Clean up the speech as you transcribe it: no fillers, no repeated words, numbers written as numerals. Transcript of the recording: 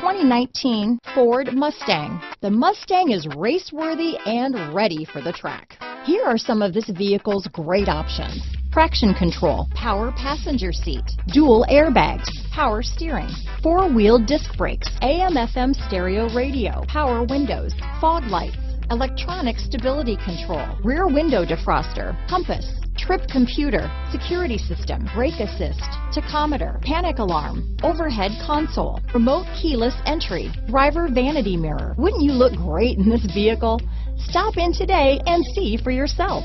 2019 Ford Mustang. The Mustang is race-worthy and ready for the track. Here are some of this vehicle's great options: traction control, power passenger seat, dual airbags, power steering, four-wheel disc brakes, AM/FM stereo radio, power windows, fog lights, electronic stability control, rear window defroster, compass, trip computer, security system, brake assist, tachometer, panic alarm, overhead console, remote keyless entry, driver vanity mirror. Wouldn't you look great in this vehicle? Stop in today and see for yourself.